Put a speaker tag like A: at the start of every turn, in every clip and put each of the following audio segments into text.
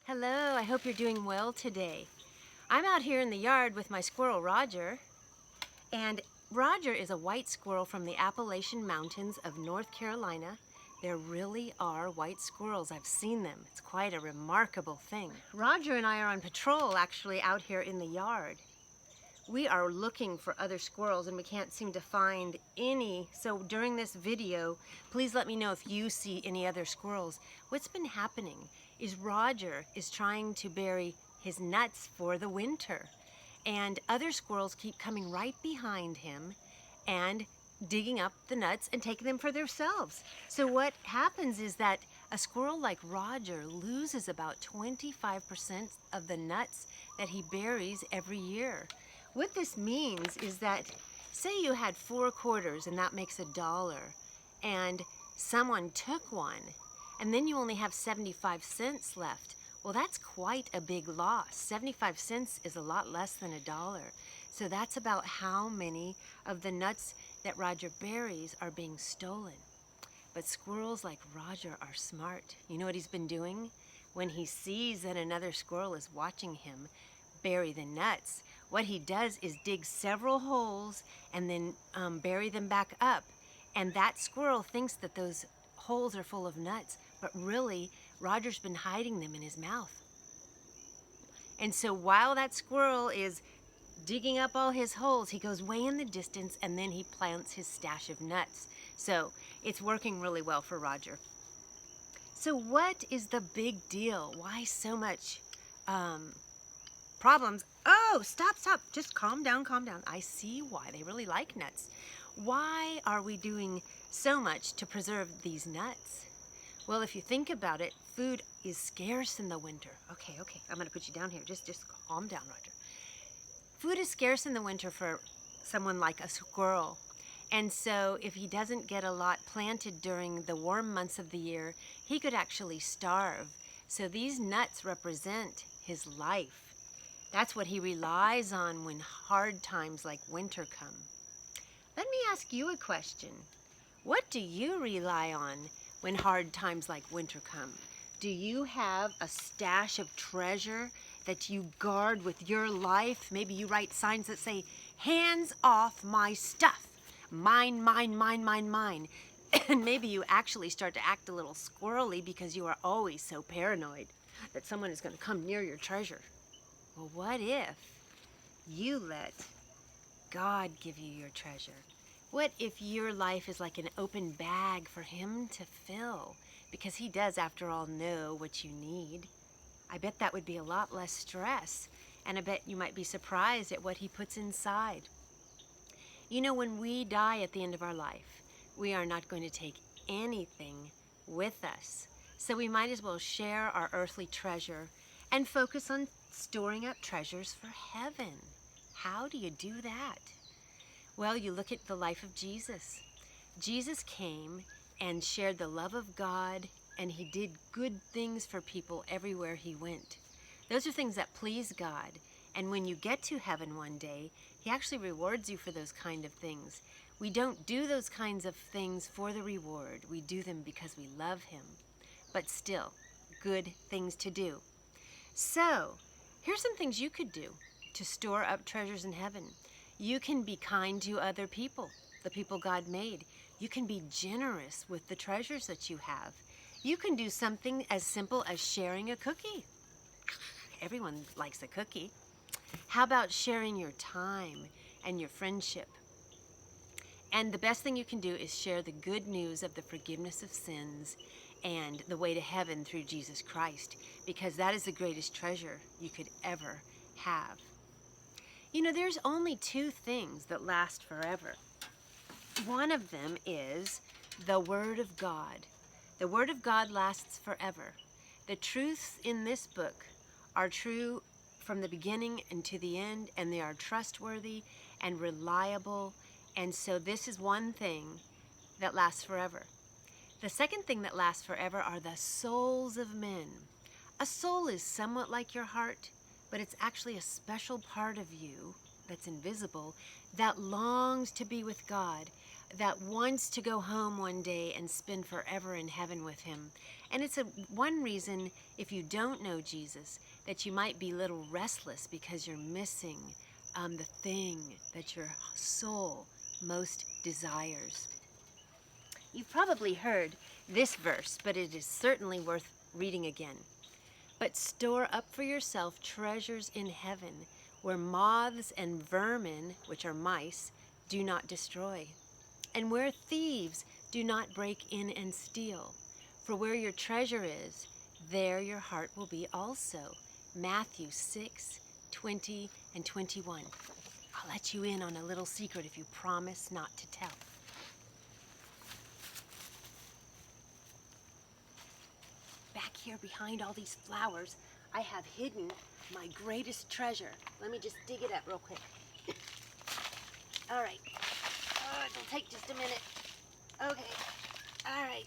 A: Hello, I hope you're doing well today. I'm out here in the yard with my squirrel Roger, and Roger is a white squirrel from the Appalachian Mountains of North Carolina. There really are white squirrels. I've seen them. It's quite a remarkable thing. Roger and I are on patrol actually out here in the yard. We are looking for other squirrels and we can't seem to find any. So during this video, please let me know if you see any other squirrels. What's been happening is Roger is trying to bury his nuts for the winter. And other squirrels keep coming right behind him and digging up the nuts and taking them for themselves. So what happens is that a squirrel like Roger loses about 25% of the nuts that he buries every year. What this means is that, say you had 4 quarters and that makes $1, and someone took one, and then you only have 75 cents left. Well, that's quite a big loss. 75 cents is a lot less than $1. So that's about how many of the nuts that Roger buries are being stolen. But squirrels like Roger are smart. You know what he's been doing? When he sees that another squirrel is watching him bury the nuts, what he does is dig several holes and then bury them back up. And that squirrel thinks that those holes are full of nuts, but really, Roger's been hiding them in his mouth. And so while that squirrel is digging up all his holes, he goes way in the distance and then he plants his stash of nuts. So it's working really well for Roger. So what is the big deal? Why so much problems? Oh, stop. Just calm down. I see why. They really like nuts. Why are we doing so much to preserve these nuts? Well, if you think about it, food is scarce in the winter. Okay, I'm gonna put you down here. Just calm down, Roger. Food is scarce in the winter for someone like a squirrel. And so if he doesn't get a lot planted during the warm months of the year, he could actually starve. So these nuts represent his life. That's what he relies on when hard times like winter come. Let me ask you a question. What do you rely on when hard times like winter come? Do you have a stash of treasure that you guard with your life? Maybe you write signs that say, "Hands off my stuff. Mine, mine, mine, mine, mine." And maybe you actually start to act a little squirrely because you are always so paranoid that someone is going to come near your treasure. Well, what if you let God give you your treasure? What if your life is like an open bag for Him to fill? Because He does, after all, know what you need. I bet that would be a lot less stress, and I bet you might be surprised at what He puts inside. You know, when we die at the end of our life, we are not going to take anything with us. So we might as well share our earthly treasure and focus on storing up treasures for heaven. How do you do that? Well, you look at the life of Jesus. Jesus came and shared the love of God, and He did good things for people everywhere He went. Those are things that please God. And when you get to heaven one day, He actually rewards you for those kind of things. We don't do those kinds of things for the reward. We do them because we love Him. But still, good things to do. So, here's some things you could do to store up treasures in heaven. You can be kind to other people, the people God made. You can be generous with the treasures that you have. You can do something as simple as sharing a cookie. Everyone likes a cookie. How about sharing your time and your friendship? And the best thing you can do is share the good news of the forgiveness of sins and the way to heaven through Jesus Christ, because that is the greatest treasure you could ever have. You know, there's only 2 things that last forever. One of them is the Word of God. The Word of God lasts forever. The truths in this book are true from the beginning and to the end, and they are trustworthy and reliable. And so this is one thing that lasts forever. The second thing that lasts forever are the souls of men. A soul is somewhat like your heart, but it's actually a special part of you that's invisible that longs to be with God, that wants to go home one day and spend forever in heaven with Him. And it's one reason, if you don't know Jesus, that you might be a little restless because you're missing the thing that your soul most desires. You've probably heard this verse, but it is certainly worth reading again. But store up for yourself treasures in heaven, where moths and vermin, which are mice, do not destroy, and where thieves do not break in and steal. For where your treasure is, there your heart will be also. Matthew 6:20 and 21. I'll let you in on a little secret if you promise not to tell. Back here behind all these flowers, I have hidden my greatest treasure. Let me just dig it up real quick. All right. Oh, it'll take just a minute. Okay. All right.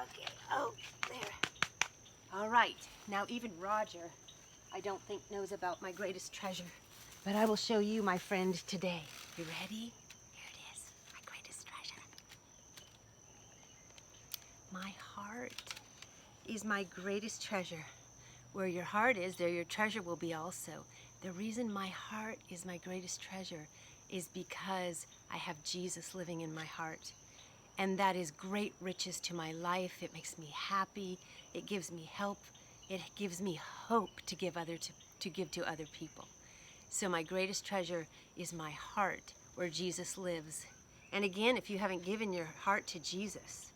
A: Okay. Oh, there. All right. Now even Roger, I don't think knows about my greatest treasure. But I will show you, my friend, today. You ready? Here it is, my greatest treasure. My heart is my greatest treasure. Where your heart is, there your treasure will be also. The reason my heart is my greatest treasure is because I have Jesus living in my heart. And that is great riches to my life. It makes me happy. It gives me help. It gives me hope to give to other people. So my greatest treasure is my heart, where Jesus lives. And again, if you haven't given your heart to Jesus,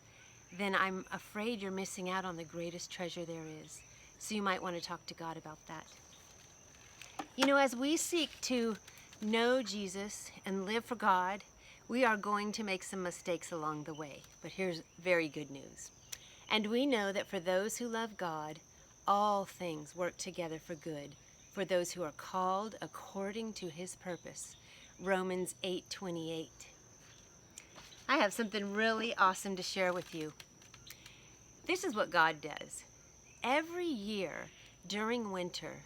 A: then I'm afraid you're missing out on the greatest treasure there is. So you might want to talk to God about that. You know, as we seek to know Jesus and live for God, we are going to make some mistakes along the way. But here's very good news. And we know that for those who love God, all things work together for good, for those who are called according to his purpose. Romans 8:28. I have something really awesome to share with you. This is what God does. Every year during winter,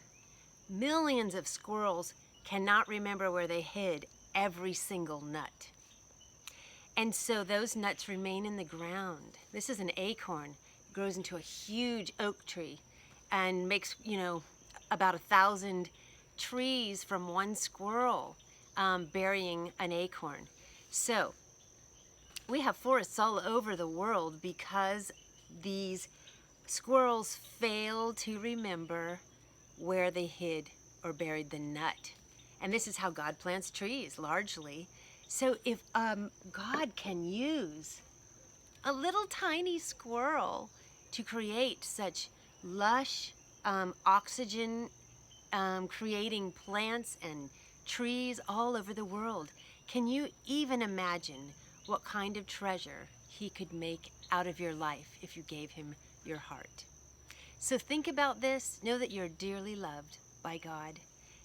A: millions of squirrels cannot remember where they hid every single nut. And so those nuts remain in the ground. This is an acorn. It grows into a huge oak tree and makes, about 1,000 trees from one squirrel burying an acorn. So we have forests all over the world because these squirrels fail to remember where they hid or buried the nut. And this is how God plants trees, largely. So if God can use a little tiny squirrel to create such lush, oxygen creating plants and trees all over the world, can you even imagine what kind of treasure he could make out of your life if you gave him your heart? So think about this. Know that you're dearly loved by God.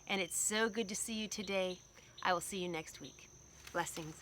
A: And it's so good to see you today. I will see you next week. Blessings.